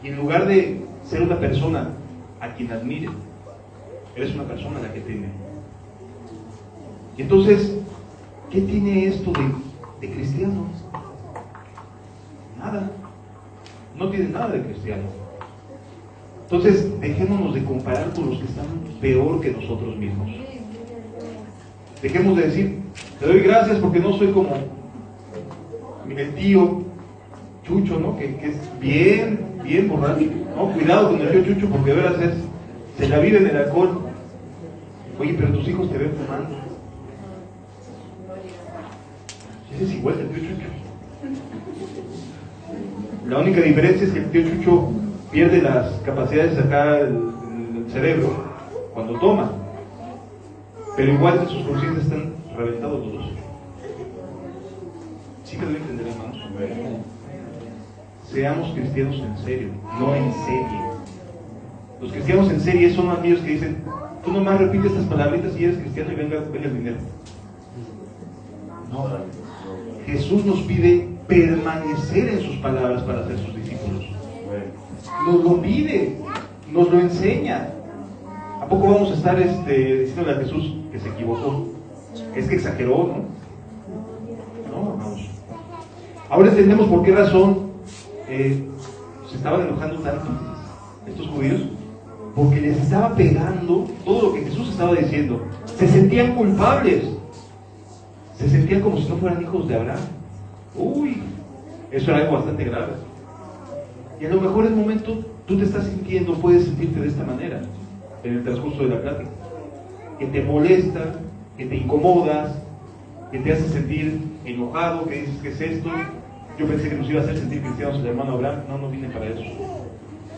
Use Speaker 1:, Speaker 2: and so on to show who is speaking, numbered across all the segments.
Speaker 1: Y en lugar de ser una persona a quien admire, eres una persona a la que teme. Y entonces, ¿qué tiene esto de cristiano? Nada. No tiene nada de cristiano. Entonces, dejémonos de comparar con los que están peor que nosotros mismos. Dejemos de decir, te doy gracias porque no soy como el tío Chucho, ¿no? Que es bien borracho, ¿no? Cuidado con el tío Chucho porque de veras se la vive en el alcohol. Oye, pero tus hijos te ven fumando. Ese es igual que el tío Chucho. La única diferencia es que el tío Chucho pierde las capacidades de sacar el cerebro cuando toma. Pero igual sus conciencias están reventados los dos. ¿Sí me doy a entender, hermanos? Seamos cristianos en serio, no en serie. Los cristianos en serie son aquellos que dicen, tú nomás repites estas palabritas y eres cristiano y venga el dinero. No. Jesús nos pide permanecer en sus palabras para ser sus discípulos. Nos lo pide, nos lo enseña. ¿A poco vamos a estar diciéndole a Jesús que se equivocó? Es que exageró, ¿no? No, hermanos. Ahora entendemos por qué razón se estaban enojando tanto estos judíos, porque les estaba pegando todo lo que Jesús estaba diciendo. Se sentían culpables, se sentían como si no fueran hijos de Abraham. Uy, eso era algo bastante grave. Y a lo mejor en el momento tú te estás sintiendo, puedes sentirte de esta manera en el transcurso de la plática, que te molesta, que te incomodas, que te hace sentir enojado, que dices, ¿qué es esto? Yo pensé que nos iba a hacer sentir cristianos el hermano Abraham. No vine para eso.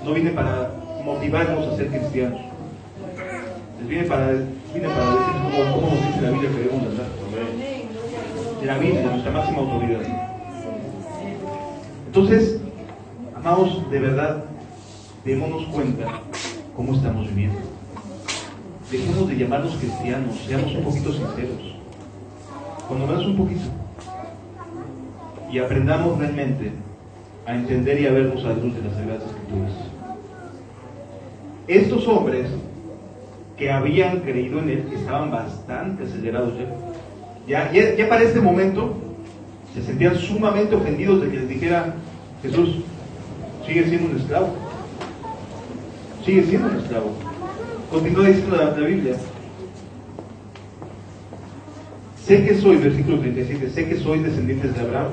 Speaker 1: No vine para motivarnos a ser cristianos. Vine para decir cómo nos dice la Biblia que debemos andar. De la Biblia, de nuestra máxima autoridad. Entonces, amados, de verdad, démonos cuenta cómo estamos viviendo. Dejemos de llamarnos cristianos, seamos un poquito sinceros. Cuando menos un poquito. Y aprendamos realmente a entender y a vernos a la luz de las Sagradas Escrituras. Estos hombres que habían creído en él estaban bastante acelerados ya para este momento se sentían sumamente ofendidos de que les dijera Jesús, sigue siendo un esclavo. Sigue siendo un esclavo. Continúa diciendo la Biblia. Sé que soy, versículo 37, sé que sois descendientes de Abraham,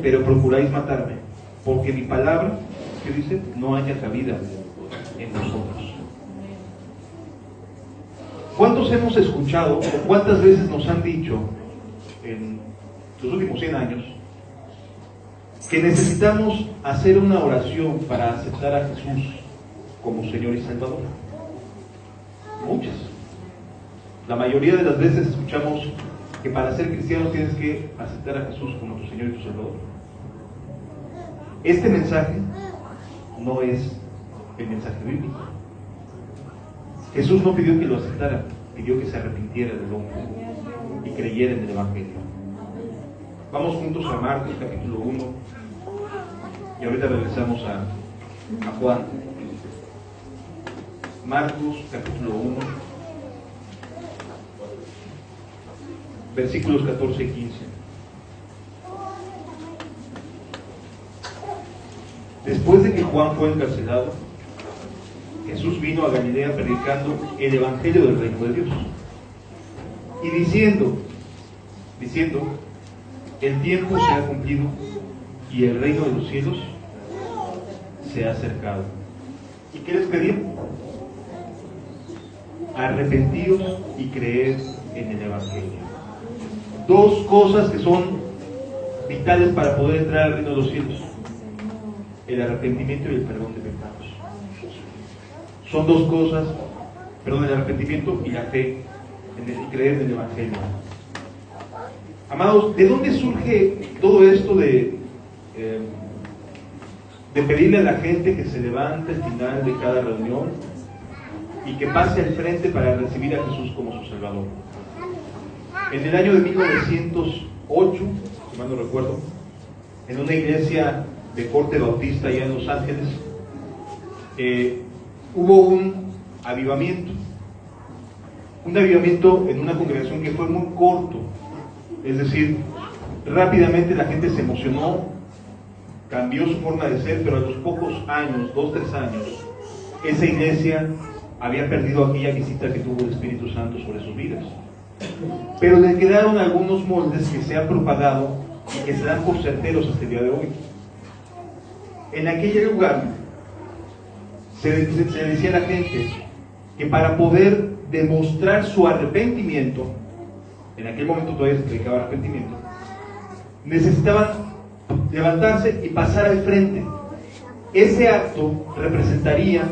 Speaker 1: pero procuráis matarme, porque mi palabra, ¿qué dice? No haya cabida en vosotros. ¿Cuántos hemos escuchado, o cuántas veces nos han dicho en los últimos 100 años, que necesitamos hacer una oración para aceptar a Jesús como Señor y Salvador? Muchas. La mayoría de las veces escuchamos que para ser cristiano tienes que aceptar a Jesús como tu Señor y tu Salvador. Este mensaje no es el mensaje bíblico. Jesús no pidió que lo aceptara, pidió que se arrepintiera del hombre y creyera en el Evangelio. Vamos juntos a Marcos capítulo 1 y ahorita regresamos a Juan. Marcos capítulo 1, versículos 14 y 15. Después de que Juan fue encarcelado, Jesús vino a Galilea predicando el Evangelio del reino de Dios y diciendo, el tiempo se ha cumplido y el reino de los cielos se ha acercado. ¿Y qué les pedía? Arrepentíos y creed en el Evangelio. Dos cosas que son vitales para poder entrar al reino de los cielos: el arrepentimiento y el perdón de pecados. Son dos cosas, el arrepentimiento y la fe en creer en el Evangelio. Amados, ¿de dónde surge todo esto de pedirle a la gente que se levante al final de cada reunión y que pase al frente para recibir a Jesús como su Salvador? En el año de 1908, si mal no recuerdo, en una iglesia de corte bautista allá en Los Ángeles, hubo un avivamiento en una congregación que fue muy corto, es decir, rápidamente la gente se emocionó, cambió su forma de ser, pero a los pocos años, 2, 3 años, esa iglesia había perdido aquella visita que tuvo el Espíritu Santo sobre sus vidas. Pero le quedaron algunos moldes que se han propagado y que se dan por certeros hasta el día de hoy. En aquel lugar se decía a la gente que para poder demostrar su arrepentimiento, en aquel momento todavía se predicaba arrepentimiento, necesitaban levantarse y pasar al frente. Ese acto representaría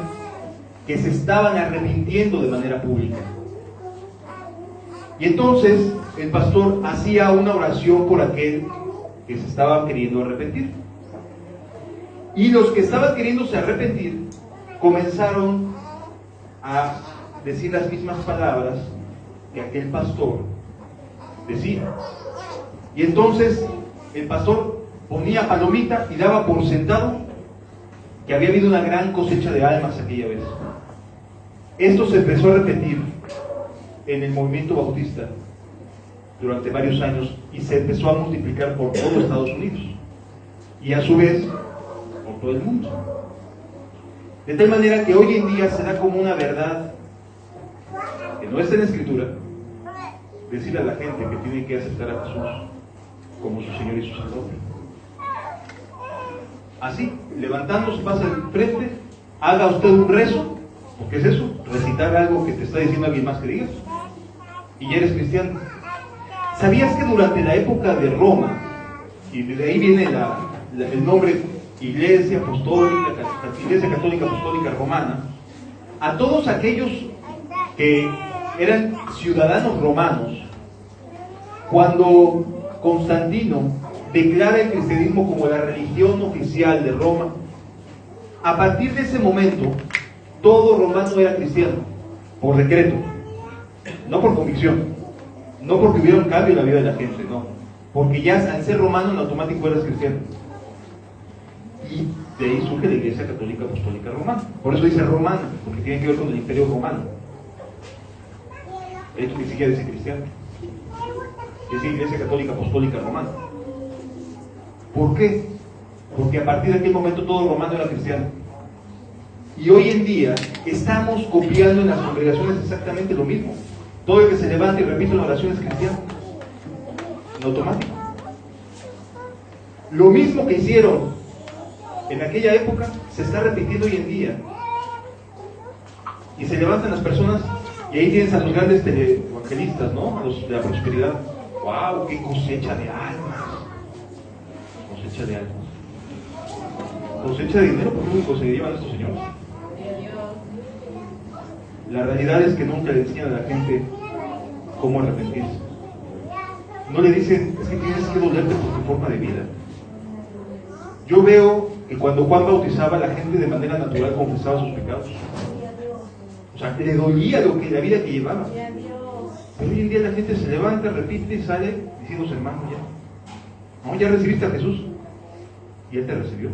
Speaker 1: que se estaban arrepintiendo de manera pública. Y entonces el pastor hacía una oración por aquel que se estaba queriendo arrepentir. Y los que estaban queriéndose arrepentir comenzaron a decir las mismas palabras que aquel pastor decía. Y entonces el pastor ponía palomita y daba por sentado que había habido una gran cosecha de almas aquella vez. Esto se empezó a repetir en el movimiento bautista durante varios años y se empezó a multiplicar por todo Estados Unidos y a su vez por todo el mundo. De tal manera que hoy en día se da como una verdad que no está en la Escritura, decirle a la gente que tiene que aceptar a Jesús como su Señor y su Salvador. Así, levantándose, pasa al frente, haga usted un rezo, porque es eso, recitar algo que te está diciendo alguien más que digas, y ya eres cristiano. ¿Sabías que durante la época de Roma, y de ahí viene el nombre Iglesia Católica Apostólica Romana, a todos aquellos que eran ciudadanos romanos, cuando Constantino declara el cristianismo como la religión oficial de Roma, a partir de ese momento todo romano era cristiano, por decreto, no por convicción, no porque hubiera un cambio en la vida de la gente, no, porque ya al ser romano en automático eres cristiano. Y de ahí surge la Iglesia Católica Apostólica Romana. Por eso dice romana, porque tiene que ver con el Imperio Romano. De hecho, ni siquiera dice cristiano, dice Iglesia Católica Apostólica Romana. ¿Por qué? Porque a partir de aquel momento todo romano era cristiano. Y hoy en día estamos copiando en las congregaciones exactamente lo mismo. Todo el que se levanta y repite una oración es cristiano, en automático. Lo mismo que hicieron en aquella época se está repitiendo hoy en día. Y se levantan las personas y ahí tienes a los grandes evangelistas, ¿no? Los de la prosperidad. ¡Wow! ¡Qué cosecha de almas! Cosecha de almas. Cosecha de dinero, porque único se llevan estos señores. La realidad es que nunca le enseñan a la gente cómo arrepentirse. No le dicen, es que tienes que dolerte por tu forma de vida. Yo veo que cuando Juan bautizaba, la gente de manera natural confesaba sus pecados. O sea, le dolía la vida que llevaba. Pero hoy en día la gente se levanta, repite y sale diciéndose, hermano, ya. No, ya recibiste a Jesús. Y Él te recibió.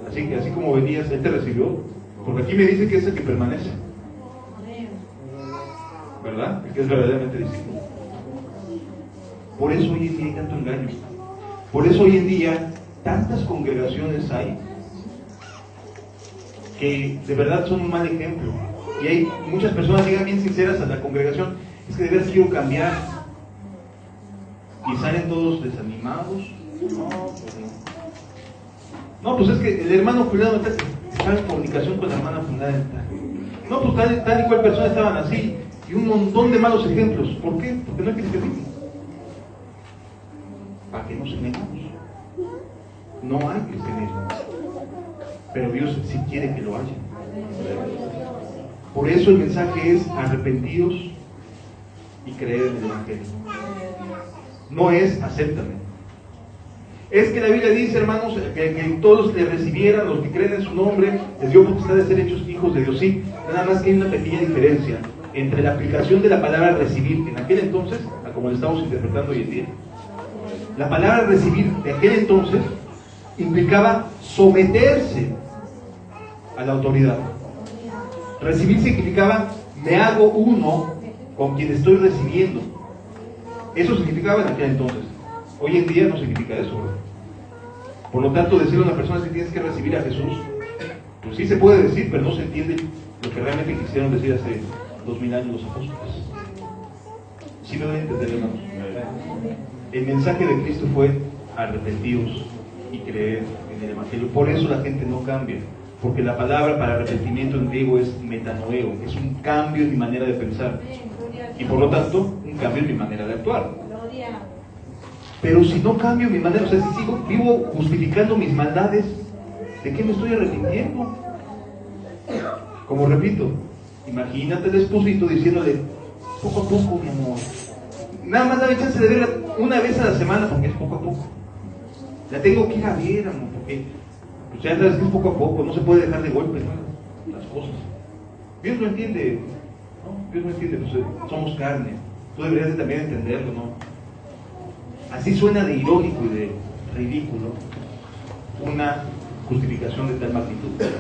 Speaker 1: Así que así como venías, Él te recibió. Porque aquí me dice que es el que permanece. ¿Verdad? El que es verdaderamente discípulo. Por eso hoy en día hay tanto engaño. Por eso hoy en día tantas congregaciones hay que de verdad son un mal ejemplo. Y hay muchas personas que llegan bien sinceras a la congregación, es que de verdad quiero cambiar. Y salen todos desanimados. No, pues es que el hermano fulano está en comunicación con la hermana fulana. No, pues tal y cual persona estaban así. Y un montón de malos ejemplos. ¿Por qué? Porque no hay cristianismo. ¿Para qué nos engañamos? No hay cristianismo. Pero Dios sí quiere que lo haya. Por eso el mensaje es arrepentidos y creer en el Evangelio. No es acéptame. Es que la Biblia dice, hermanos, que todos le recibieran, los que creen en su nombre, les dio potestad de ser hechos hijos de Dios. Sí, nada más que hay una pequeña diferencia entre la aplicación de la palabra recibir en aquel entonces, a como la estamos interpretando hoy en día. La palabra recibir de aquel entonces implicaba someterse a la autoridad. Recibir significaba, me hago uno con quien estoy recibiendo. Eso significaba en aquel entonces. Hoy en día no significa eso, ¿verdad? Por lo tanto, decirle a una persona que tienes que recibir a Jesús, pues sí se puede decir, pero no se entiende lo que realmente quisieron decir hace 2000 años los apóstoles. ¿Sí me voy a entender, hermanos? El mensaje de Cristo fue arrepentidos y creer en el Evangelio. Por eso la gente no cambia, porque la palabra para arrepentimiento en griego es metanoeo, es un cambio en mi manera de pensar y por lo tanto un cambio en mi manera de actuar. Pero si no cambio mi manera, o sea, si sigo vivo justificando mis maldades, ¿de qué me estoy arrepintiendo? Como repito, imagínate el esposito diciéndole, poco a poco, mi amor, nada más dame chance de verla una vez a la semana, porque es poco a poco. La tengo que ir a ver, amor, porque pues ya sabes que es poco a poco, no se puede dejar de golpe, ¿no? Las cosas. Dios no entiende, ¿no? Dios no entiende, pues somos carne. Tú deberías de también entenderlo, ¿no? Así suena de irónico y de ridículo una justificación de tal magnitud, ¿verdad?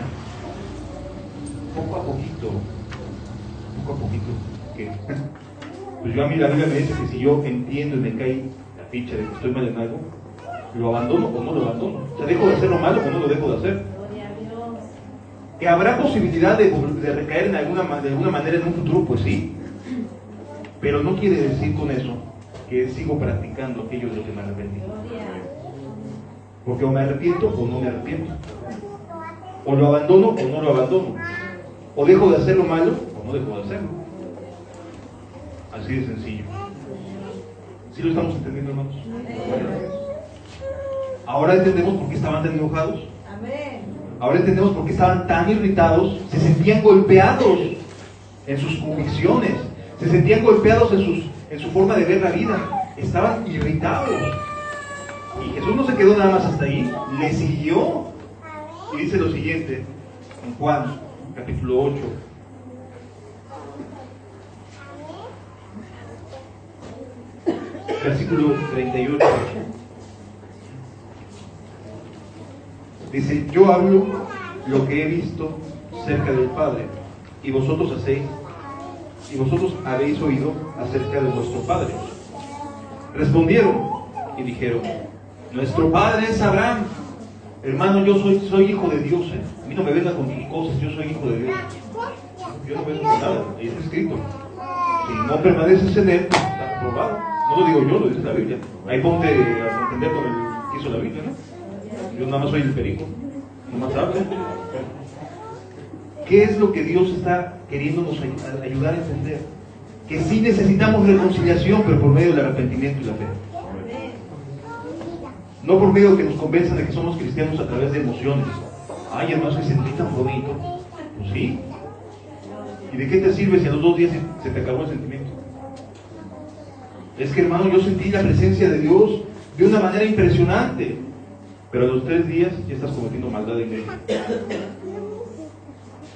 Speaker 1: Poco a poquito, ¿qué? Pues yo a mí la Biblia me dice que si yo entiendo y me cae la ficha de que estoy mal en algo, ¿lo abandono o no lo abandono? O sea, ¿dejo de hacer lo malo o no lo dejo de hacer? ¿Que habrá posibilidad de recaer de alguna manera en un futuro? Pues sí, pero no quiere decir con eso que sigo practicando aquello de lo que me arrepentí. Porque o me arrepiento o no me arrepiento. O lo abandono o no lo abandono. O dejo de hacer lo malo o no dejo de hacerlo. Así de sencillo. ¿Sí lo estamos entendiendo, hermanos? Ahora entendemos por qué estaban tan enojados. Ahora entendemos por qué estaban tan irritados. Se sentían golpeados en sus convicciones. Se sentían golpeados en su forma de ver la vida. Estaban irritados. Y Jesús no se quedó nada más hasta ahí, le siguió. Y dice lo siguiente, en Juan, capítulo 8. Versículo 38. Dice, yo hablo lo que he visto cerca del Padre, y vosotros habéis oído acerca de vuestro Padre. Respondieron y dijeron, nuestro padre es Abraham. Hermano, yo soy hijo de Dios, ¿eh? A mí no me venga con tus cosas, yo soy hijo de Dios. Yo no vengo con nada, ahí está escrito. Si no permaneces en él, está probado. No lo digo yo, lo dice la Biblia. Ahí ponte a entender con el que hizo la Biblia, ¿no? Yo nada más soy el perico, no más hablo. ¿Qué es lo que Dios está queriéndonos ayudar a entender? Que sí necesitamos reconciliación, pero por medio del arrepentimiento y la fe. No por medio de que nos convenzan de que somos cristianos a través de emociones. Ay, hermano, se sentí tan bonito. Pues sí. ¿Y de qué te sirve si a los 2 días se te acabó el sentimiento? Es que, hermano, yo sentí la presencia de Dios de una manera impresionante. Pero a los 3 días ya estás cometiendo maldad en medio.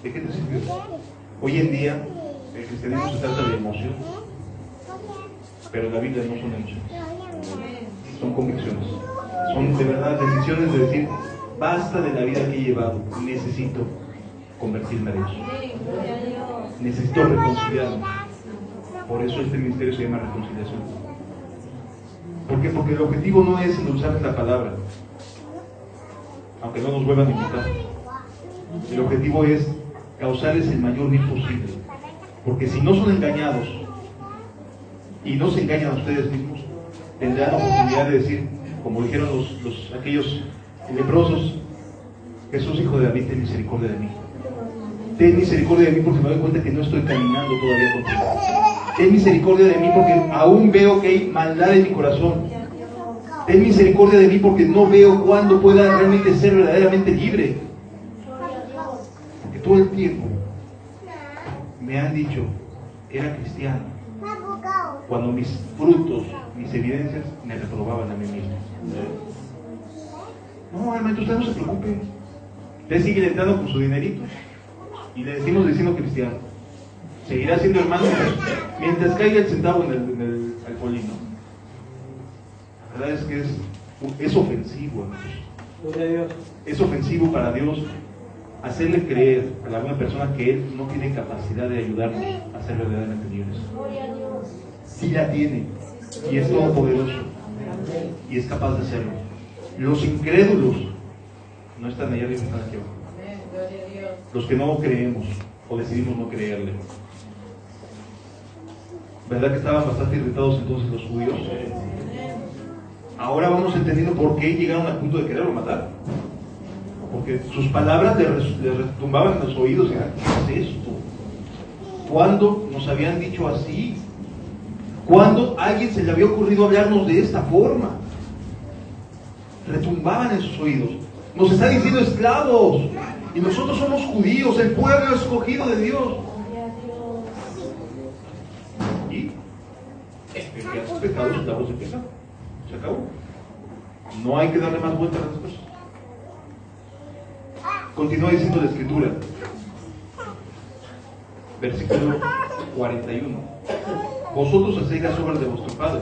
Speaker 1: ¿De qué te sirvió? Hoy en día, el cristianismo se trata de emoción. Pero la Biblia no son emociones. Son convicciones. Son de verdad decisiones de decir, basta de la vida que he llevado, necesito convertirme a Dios. Necesito reconciliarme. Por eso este ministerio se llama reconciliación. ¿Por qué? Porque el objetivo no es endulzar la palabra, aunque no nos vuelvan a invitar. El objetivo es causarles el mayor bien posible. Porque si no son engañados y no se engañan a ustedes mismos, tendrán la oportunidad de decir, como dijeron aquellos leprosos, Jesús, hijo de David, ten misericordia de mí. Ten misericordia de mí porque me doy cuenta que no estoy caminando todavía contigo. Ten misericordia de mí porque aún veo que hay maldad en mi corazón. Ten misericordia de mí porque no veo cuándo pueda realmente ser verdaderamente libre. Porque todo el tiempo me han dicho, era cristiano, cuando mis frutos, mis evidencias me reprobaban a mí mismo. No, hermano, usted no se preocupe. Usted sigue entrando con su dinerito y le decimos diciendo cristiano. Seguirá siendo hermano mientras caiga el centavo en el alcoholino. La verdad es que es ofensivo, hermanos. Es ofensivo para Dios hacerle creer a alguna persona que Él no tiene capacidad de ayudarnos a ser verdaderamente libres. Sí la tiene, y es todopoderoso, y es capaz de hacerlo. Los incrédulos no están allá arriba, están aquí abajo. Los que no creemos o decidimos no creerle. ¿Verdad que estaban bastante irritados entonces los judíos? Ahora vamos entendiendo por qué llegaron al punto de quererlo matar. Porque sus palabras les retumbaban en los oídos. ¿Qué es esto? ¿Cuándo nos habían dicho así? ¿Cuándo a alguien se le había ocurrido hablarnos de esta forma? Retumbaban en sus oídos. Nos está diciendo esclavos. Y nosotros somos judíos, el pueblo escogido de Dios. Y el que hace pecado, esclavos de pecado. Se acabó. No hay que darle más vuelta a las cosas. Continúa diciendo la Escritura. Versículo 41. Vosotros hacéis las obras de vuestro padre.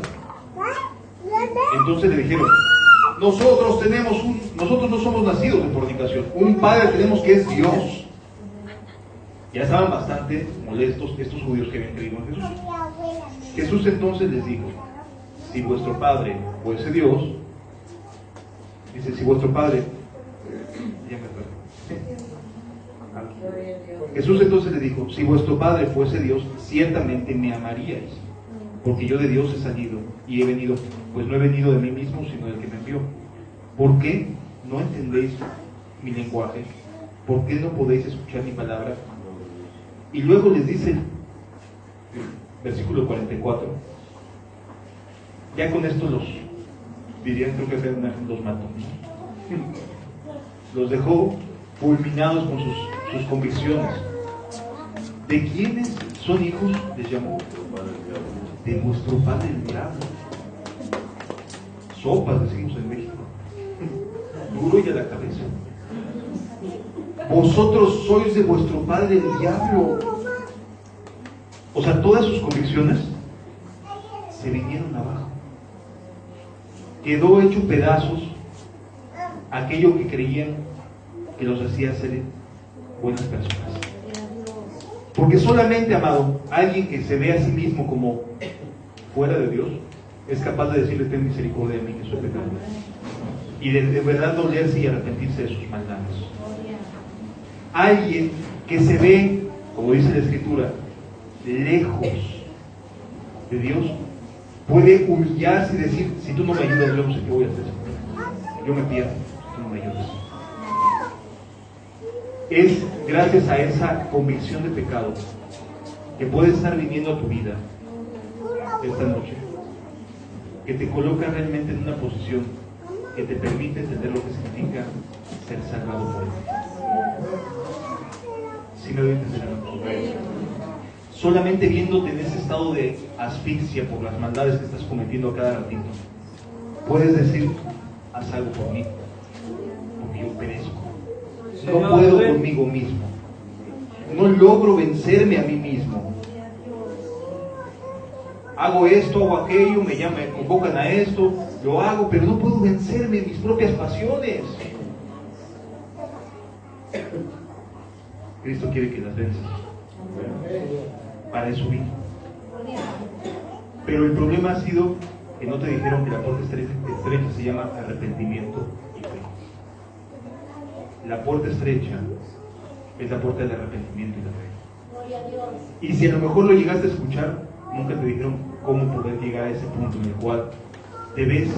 Speaker 1: Entonces le dijeron: nosotros no somos nacidos de fornicación. Un padre tenemos que es Dios. Ya estaban bastante molestos estos judíos que habían creído en Jesús. Jesús entonces les dijo: si vuestro padre fuese Dios, dice, si vuestro padre, Jesús entonces le dijo: si vuestro padre fuese Dios, ciertamente me amaríais, porque yo de Dios he salido y he venido, pues no he venido de mí mismo, sino del que me envió. ¿Por qué no entendéis mi lenguaje? ¿Por qué no podéis escuchar mi palabra? Y luego les dice, versículo 44, ya con esto los dirían, creo que los mató, ¿no? Los dejó fulminados con sus convicciones. ¿De quiénes son hijos? Les llamó: de vuestro padre el diablo. Sopas, decimos en México. Duro y a la cabeza. Vosotros sois de vuestro padre el diablo. O sea, todas sus convicciones se vinieron abajo. Quedó hecho pedazos aquello que creían que los hacía ser buenas personas. Porque solamente, amado, alguien que se ve a sí mismo como fuera de Dios es capaz de decirle: ten misericordia de mí, que soy pecador. Y de verdad dolerse y arrepentirse de sus maldades. Alguien que se ve, como dice la Escritura, lejos de Dios, puede humillarse y decir: si tú no me ayudas, yo no sé qué voy a hacer. Yo me pierdo si tú no me ayudas. Es gracias a esa convicción de pecado que puede estar viniendo a tu vida esta noche, que te coloca realmente en una posición que te permite entender lo que significa ser salvado por Él. ¿Sí me doy a entender, hermanos? Solamente viéndote en ese estado de asfixia por las maldades que estás cometiendo a cada ratito, puedes decir: haz algo por mí, porque yo perezco. No puedo conmigo mismo. No logro vencerme a mí mismo. Hago esto, hago aquello, me convocan a esto, lo hago, pero no puedo vencerme en mis propias pasiones. Cristo quiere que las venzas. Para eso vino. Pero el problema ha sido que no te dijeron que la puerta estrecha se llama arrepentimiento y fe. La puerta estrecha es la puerta del arrepentimiento y la fe. Y si a lo mejor lo llegaste a escuchar, nunca te dijeron cómo poder llegar a ese punto en el cual te ves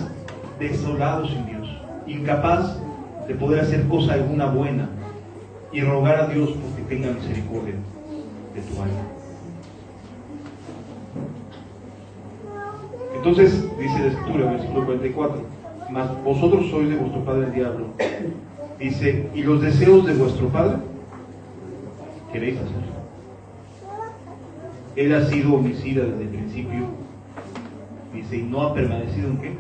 Speaker 1: desolado sin Dios, incapaz de poder hacer cosa alguna buena y rogar a Dios porque tenga misericordia de tu alma. Entonces, dice la Escritura, versículo 44, mas vosotros sois de vuestro padre el diablo. Dice: y los deseos de vuestro padre queréis hacer. Él ha sido homicida desde el principio. Dice: y no ha permanecido en qué.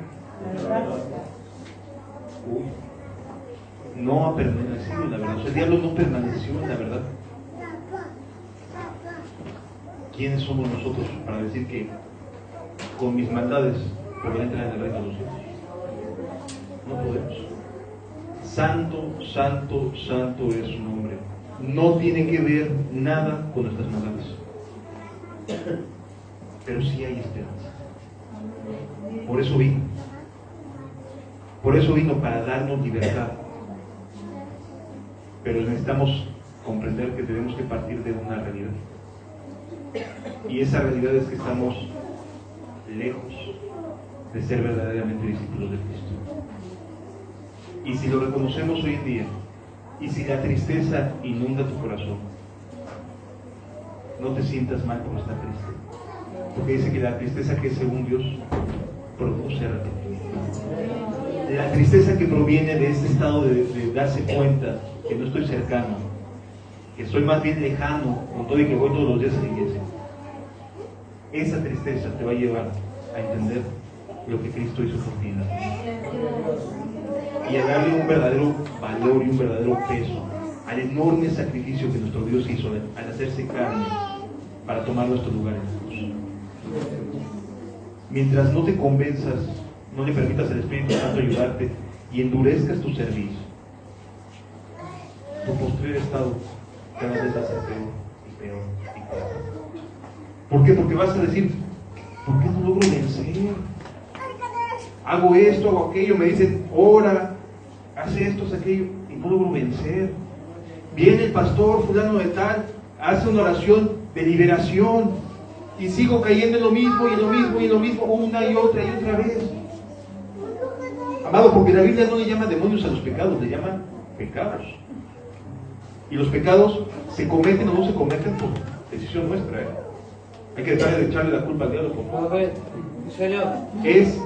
Speaker 1: No ha permanecido en la verdad. O sea, el diablo no permaneció en la verdad. ¿Quiénes somos nosotros para decir que con mis maldades podré entrar en el reino de los cielos? No podemos. Santo, santo, santo es su nombre. No tiene que ver nada con nuestras maldades. Pero sí hay esperanza. Por eso vino. Por eso vino, para darnos libertad. Pero necesitamos comprender que tenemos que partir de una realidad. Y esa realidad es que estamos lejos de ser verdaderamente discípulos de Cristo. Y si lo reconocemos hoy en día, y si la tristeza inunda tu corazón, no te sientas mal por estar triste. Porque dice que la tristeza que es según Dios produce arrepentimiento. La tristeza que proviene de ese estado de darse cuenta que no estoy cercano, que estoy más bien lejano, con todo y que voy todos los días a la iglesia. Esa tristeza te va a llevar a entender lo que Cristo hizo por ti y a darle un verdadero valor y un verdadero peso al enorme sacrificio que nuestro Dios hizo al hacerse carne para tomar nuestro lugar en la cruz. Mientras no te convenzas, no le permitas al Espíritu Santo ayudarte y endurezcas tu servicio, tu postrer estado cada vez va a ser peor y peor y peor. ¿Por qué? Porque vas a decir, ¿por qué no logro vencer? Hago esto, hago aquello, me dicen, ora, hace esto, hace aquello, y no logro vencer. Viene el pastor fulano de tal, hace una oración de liberación, y sigo cayendo en lo mismo, y en lo mismo, y en lo mismo, una y otra vez. Amado, porque la Biblia no le llama demonios a los pecados, le llama pecados. Y los pecados se cometen o no se cometen por decisión nuestra, Hay que dejar de echarle la culpa al diablo, por favor. Es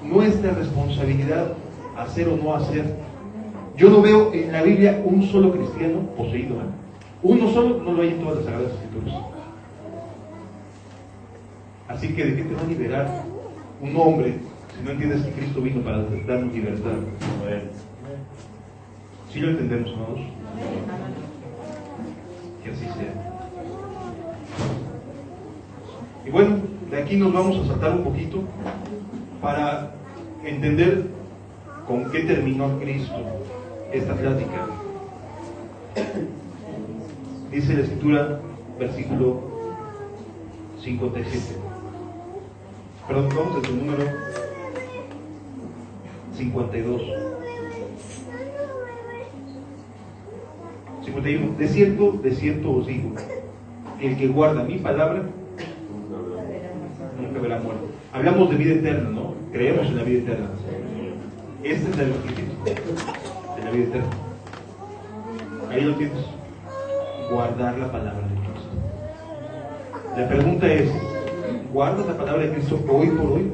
Speaker 1: nuestra responsabilidad hacer o no hacer. Yo no veo en la Biblia un solo cristiano poseído. Uno solo no lo hay en todas las Sagradas Escrituras. Así que, ¿de qué te va a liberar un hombre si no entiendes que Cristo vino para darnos libertad? ¿Sí lo entendemos, amados? Que así sea. Y bueno, de aquí nos vamos a saltar un poquito para entender con qué terminó Cristo esta plática. Dice la Escritura, versículo 57. Perdón, vamos desde el número 52. 51. De cierto os digo, que el que guarda mi palabra nunca verá muerte. Hablamos de vida eterna, ¿no? Creemos en la vida eterna. Este es el requisito de la vida eterna. Ahí lo tienes. Guardar la palabra de Cristo. La pregunta es, ¿guardas la palabra de Cristo hoy por hoy?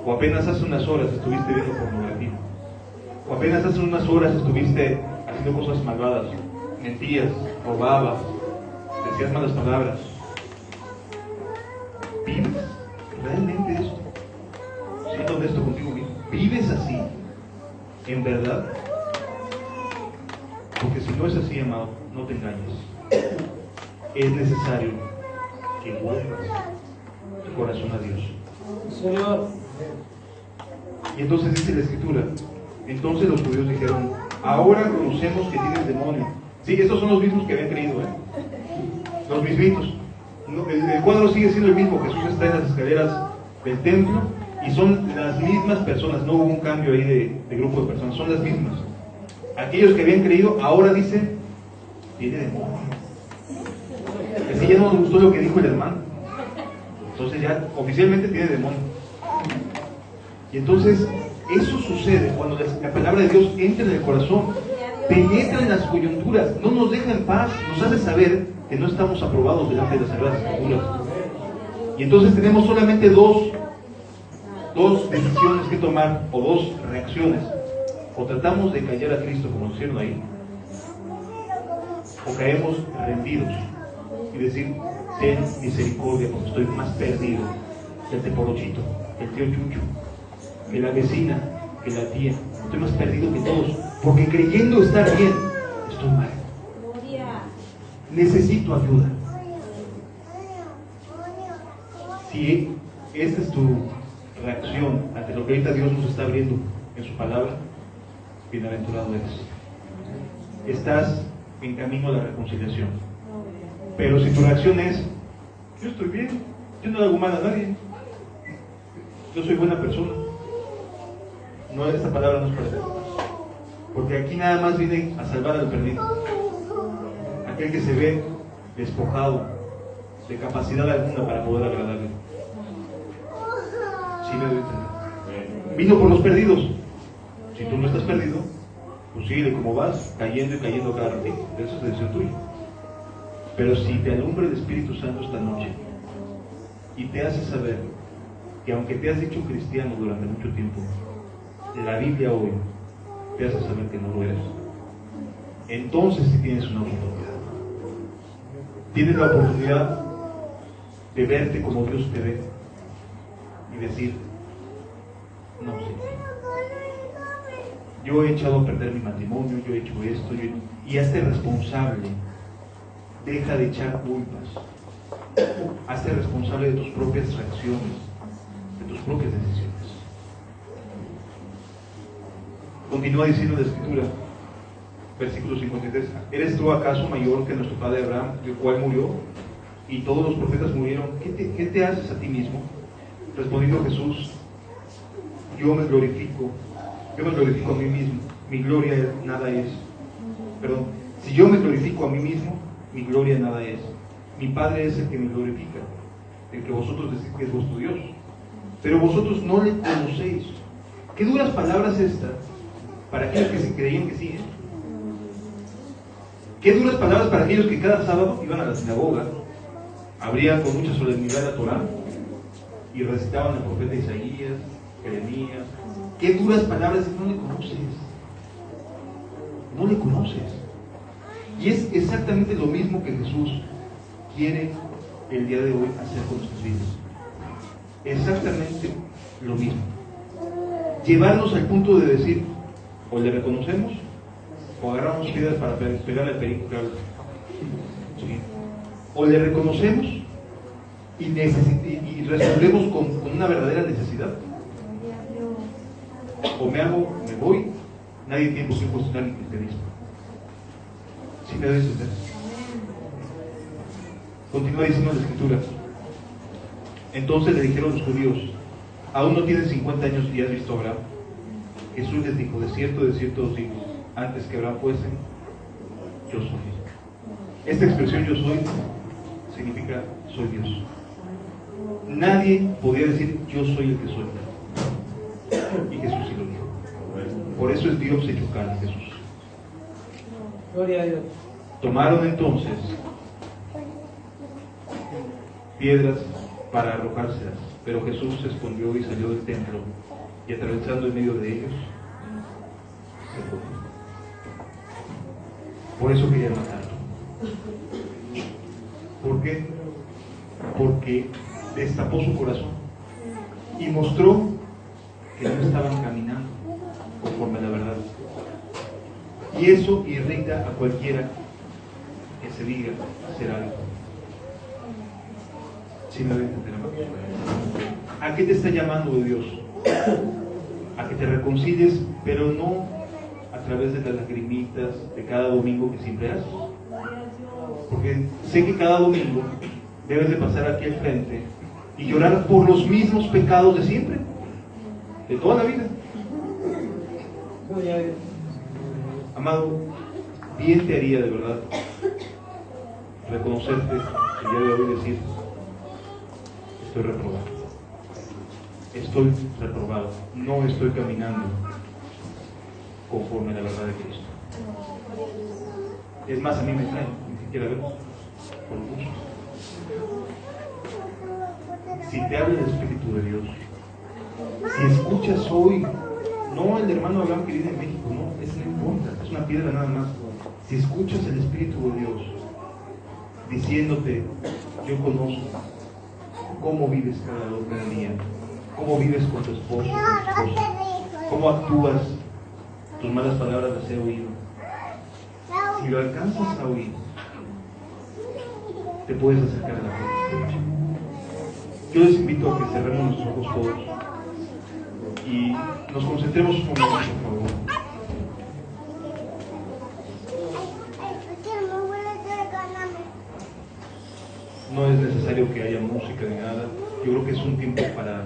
Speaker 1: ¿O apenas hace unas horas estuviste viendo pornografía? ¿O apenas hace unas horas estuviste haciendo cosas malvadas? Mentías, robabas, decías malas palabras. ¿Vives realmente esto? Siendo honesto contigo mismo. ¿Vives así? ¿En verdad? Porque si no es así, amado, no te engañes. Es necesario que vuelvas tu corazón a Dios.
Speaker 2: Señor.
Speaker 1: Y entonces dice la Escritura, entonces los judíos dijeron, ahora conocemos que tienes demonio. Sí, estos son los mismos que habían creído, los mismitos. El cuadro sigue siendo el mismo. Jesús está en las escaleras del templo y son las mismas personas. No hubo un cambio ahí de grupo de personas, son las mismas. Aquellos que habían creído ahora dicen, tiene demonio. Así ya no nos gustó lo que dijo el hermano, entonces ya oficialmente tiene demonio. Y entonces eso sucede cuando la palabra de Dios entra en el corazón, penetra en las coyunturas, no nos deja en paz, nos hace saber que no estamos aprobados delante de las Sagradas Escrituras. Y entonces tenemos solamente dos decisiones que tomar, o dos reacciones. O tratamos de callar a Cristo como lo hicieron ahí, o caemos rendidos y decir, ten misericordia porque estoy más perdido que el teporochito, que el tío Chucho, que la vecina, que la tía. Estoy más perdido que todos, porque creyendo estar bien, estoy mal. Necesito ayuda. Si esta es tu reacción ante lo que ahorita Dios nos está abriendo en su palabra, bienaventurado eres. Estás en camino a la reconciliación. Pero si tu reacción es, yo estoy bien, yo no le hago mal a nadie, yo soy buena persona, no, esta palabra no es para ti. Porque aquí nada más viene a salvar al perdido, aquel que se ve despojado de capacidad alguna para poder agradarle. ¿Sí me doy a entender? Vino por los perdidos. Si tú no estás perdido, pues síguele como vas, cayendo y cayendo cada ratito. Eso es decisión tuya. Pero si te alumbra el Espíritu Santo esta noche y te hace saber que aunque te has dicho cristiano durante mucho tiempo, la Biblia hoy te hace saber que no lo eres, entonces sí tienes una oportunidad. Tienes la oportunidad de verte como Dios te ve y decir, no sé, yo he echado a perder mi matrimonio, yo he hecho esto, y hazte responsable. Deja de echar culpas. Hazte responsable de tus propias reacciones, de tus propias decisiones. Continúa diciendo la Escritura, versículo 53, ¿eres tú acaso mayor que nuestro padre Abraham, el cual murió, y todos los profetas murieron? ¿Qué te haces a ti mismo? Respondiendo Jesús, yo me glorifico a mí mismo, mi gloria nada es. Perdón, si yo me glorifico a mí mismo, mi gloria nada es. Mi Padre es el que me glorifica, el que vosotros decís que es vuestro Dios. Pero vosotros no le conocéis. Qué duras palabras estas para aquellos que se creían que sí, ¿eh? Qué duras palabras para aquellos que cada sábado iban a la sinagoga, abrían con mucha solemnidad la Torá y recitaban al profeta Isaías, Jeremías. Qué duras palabras, no le conoces. No le conoces. Y es exactamente lo mismo que Jesús quiere el día de hoy hacer con nuestras vidas. Exactamente lo mismo. Llevarnos al punto de decir, o le reconocemos, o agarramos piedras para pegarle al perico, claro. ¿Sí? O le reconocemos y resolvemos con una verdadera necesidad. O me voy, nadie tiene por qué cuestionar mi cristianismo. ¿Sí me debes entender? Continúa diciendo la Escritura. Entonces le dijeron los judíos, aún no tienes 50 años y has visto a Abraham. Jesús les dijo, de cierto os digo, antes que Abraham fuese, yo soy. Esta expresión yo soy significa soy Dios. Nadie podía decir yo soy el que soy. Y Jesús sí lo dijo. Por eso es Dios hecho carne, Jesús.
Speaker 2: Gloria a Dios.
Speaker 1: Tomaron entonces piedras para arrojárselas, pero Jesús se escondió y salió del templo, y atravesando en medio de ellos, se fue. Por eso querían matarlo. ¿Por qué? Porque destapó su corazón y mostró que no estaban caminando conforme a la verdad. Y eso irrita a cualquiera que se diga hacer algo. ¿Sí me ven? ¿A qué te está llamando Dios? A que te reconcilies, pero no a través de las lagrimitas de cada domingo que siempre haces. Porque sé que cada domingo debes de pasar aquí al frente y llorar por los mismos pecados de siempre, de toda la vida. Amado, bien te haría de verdad reconocerte el día de hoy y decir, estoy reprobado, no estoy caminando conforme a la verdad de Cristo. Es más, a mí me traen, ni siquiera vemos, por mucho. Si te habla el Espíritu de Dios, si escuchas hoy, no el hermano Abraham que vive en México, no, eso no importa, es una piedra nada más. Si escuchas el Espíritu de Dios diciéndote, yo conozco cómo vives cada día, cómo vives con tu esposo, con tu esposa, cómo actúas, tus malas palabras las he oído. Si lo alcanzas a oír, te puedes acercar a la fe. Yo les invito a que cerremos nuestros ojos todos y nos concentremos un momento, por favor. no es necesario que haya música ni nada. Yo creo que es un tiempo para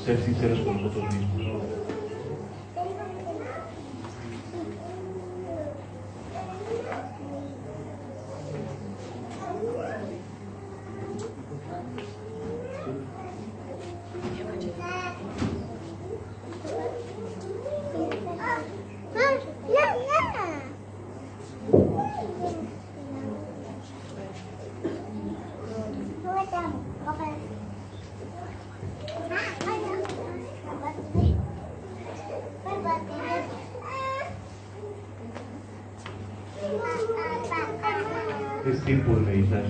Speaker 1: ser sinceros con nosotros mismos, ¿no? Es tiempo de meditar.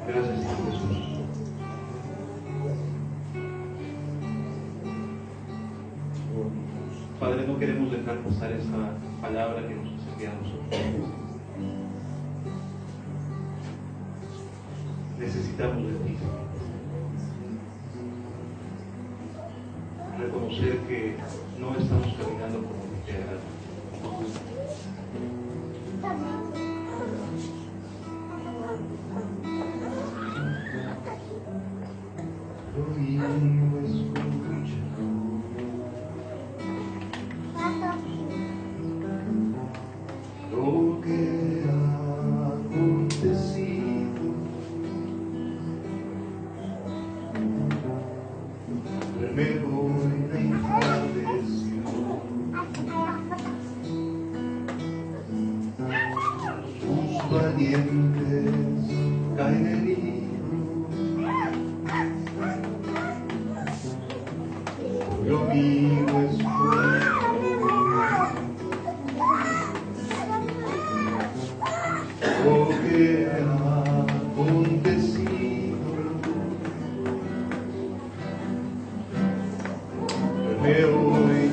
Speaker 1: Gracias, Jesús. Padre, no queremos dejar pasar esta palabra que nos has enviado a nosotros. Necesitamos de ti. Reconocer que no estamos caminando como te agrada.
Speaker 3: Lo que ha acontecido, me voy a enfurecer. Sus valientes caen heridos, lo mío es fuego. Lo que ha acontecido, me voy